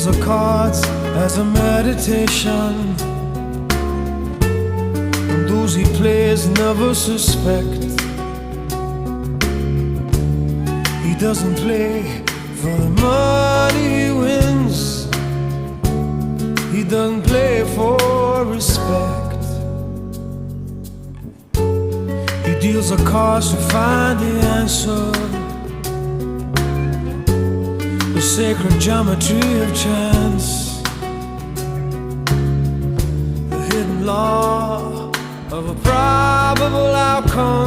deals the cards as a meditation, and those he plays never suspect. He doesn't play for the money he wins, he doesn't play for respect. He deals the cards to find the answer, the sacred geometry of chance, the hidden law of a probable outcome.